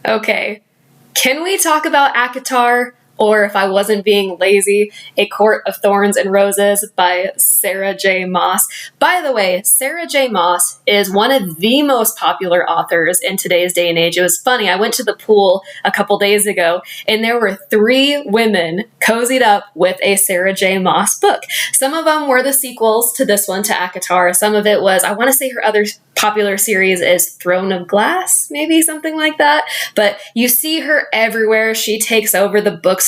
Okay. Can we talk about ACOTAR? Or if I wasn't being lazy, A Court of Thorns and Roses by Sarah J. Maas. By the way, Sarah J. Maas is one of the most popular authors in today's day and age. It was funny. I went to the pool a couple days ago, and there were 3 women cozied up with a Sarah J. Maas book. Some of them were the sequels to this one, to ACOTAR. Some of it was, I want to say her other popular series is Throne of Glass, maybe something like that. But you see her everywhere. She takes over the bookstores.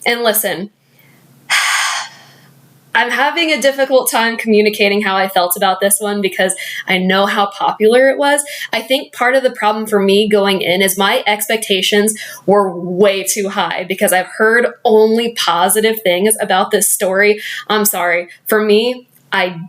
And listen, I'm having a difficult time communicating how I felt about this one because I know how popular it was. I think part of the problem for me going in is my expectations were way too high because I've heard only positive things about this story. I'm sorry. For me, I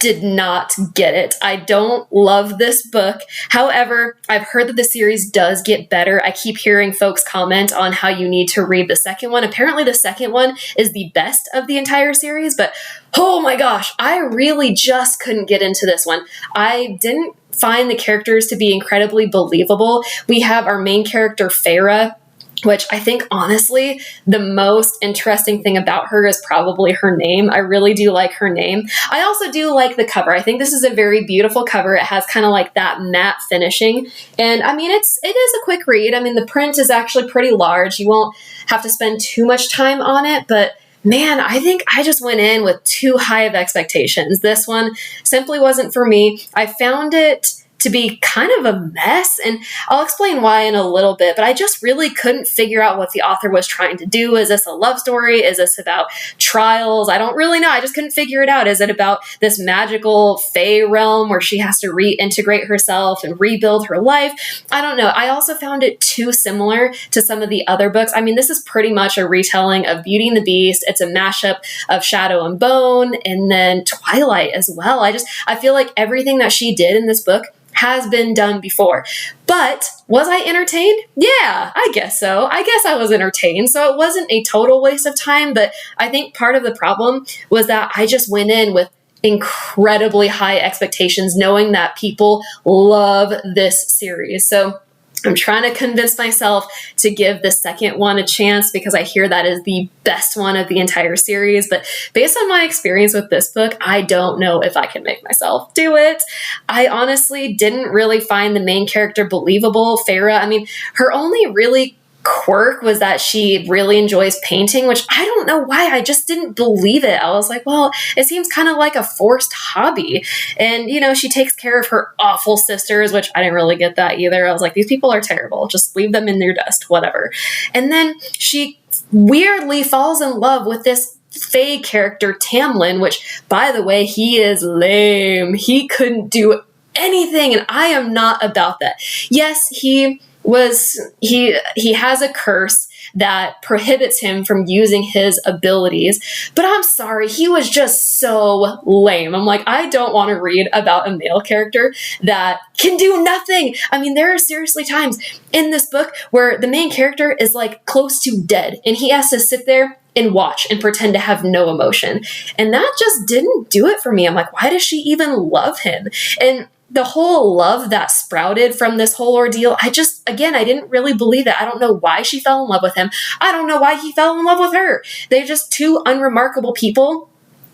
did not get it. I don't love this book. However, I've heard that the series does get better. I keep hearing folks comment on how you need to read the second one. Apparently the second one is the best of the entire series, but oh my gosh, I really just couldn't get into this one. I didn't find the characters to be incredibly believable. We have our main character, Farah, which I think, honestly, the most interesting thing about her is probably her name. I really do like her name. I also do like the cover. I think this is a very beautiful cover. It has kind of like that matte finishing. And I mean, it is a quick read. I mean, the print is actually pretty large. You won't have to spend too much time on it, but man, I think I just went in with too high of expectations. This one simply wasn't for me. I found it to be kind of a mess, and I'll explain why in a little bit, but I just really couldn't figure out what the author was trying to do. Is this a love story? Is this about trials? I don't really know. I just couldn't figure it out. Is it about this magical fae realm where she has to reintegrate herself and rebuild her life? I don't know. I also found it too similar to some of the other books. I mean, this is pretty much a retelling of Beauty and the Beast. It's a mashup of Shadow and Bone and then Twilight as well. I feel like everything that she did in this book has been done before. But was I entertained? Yeah, I guess so. I guess I was entertained. So it wasn't a total waste of time, but I think part of the problem was that I just went in with incredibly high expectations, knowing that people love this series. So I'm trying to convince myself to give the second one a chance because I hear that is the best one of the entire series. But based on my experience with this book, I don't know if I can make myself do it. I honestly didn't really find the main character believable, Farah. I mean, her only really quirk was that she really enjoys painting, which I don't know why. I just didn't believe it. I was like, well, it seems kind of like a forced hobby. And, you know, she takes care of her awful sisters, which I didn't really get that either. I was like, these people are terrible. Just leave them in their dust, whatever. And then she weirdly falls in love with this fae character, Tamlin, which, by the way, he is lame. He couldn't do anything, and I am not about that. Yes, he has a curse that prohibits him from using his abilities, but I'm sorry, he was just so lame. I'm like, I don't want to read about a male character that can do nothing. I mean, there are seriously times in this book where the main character is like close to dead and he has to sit there and watch and pretend to have no emotion. And that just didn't do it for me. I'm like, why does she even love him? And the whole love that sprouted from this whole ordeal, I didn't really believe it. I don't know why she fell in love with him. I don't know why he fell in love with her. They're just two unremarkable people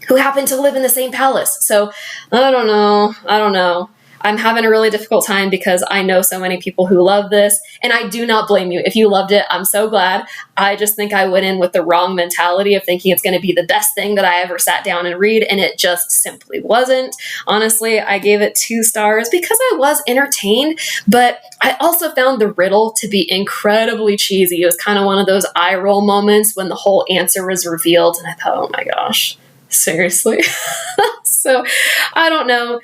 who happen to live in the same palace. So I don't know. I'm having a really difficult time because I know so many people who love this, and I do not blame you. If you loved it, I'm so glad. I just think I went in with the wrong mentality of thinking it's going to be the best thing that I ever sat down and read, and it just simply wasn't. Honestly, I gave it 2 stars because I was entertained, but I also found the riddle to be incredibly cheesy. It was kind of one of those eye roll moments when the whole answer was revealed, and I thought, oh my gosh, seriously? So, I don't know.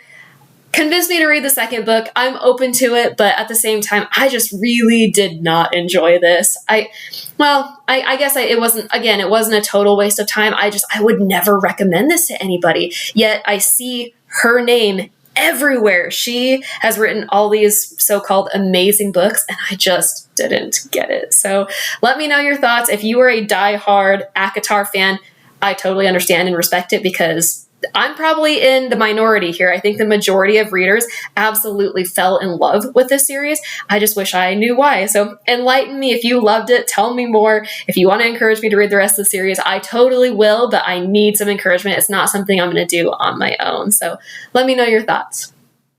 Convinced me to read the second book. I'm open to it, but at the same time, I just really did not enjoy this. I guess it wasn't a total waste of time. I would never recommend this to anybody. Yet I see her name everywhere. She has written all these so-called amazing books, and I just didn't get it. So let me know your thoughts. If you are a diehard ACOTAR fan, I totally understand and respect it because I'm probably in the minority here. I think the majority of readers absolutely fell in love with this series. I just wish I knew why. So enlighten me if you loved it. Tell me more. If you want to encourage me to read the rest of the series, I totally will, but I need some encouragement. It's not something I'm going to do on my own. So let me know your thoughts.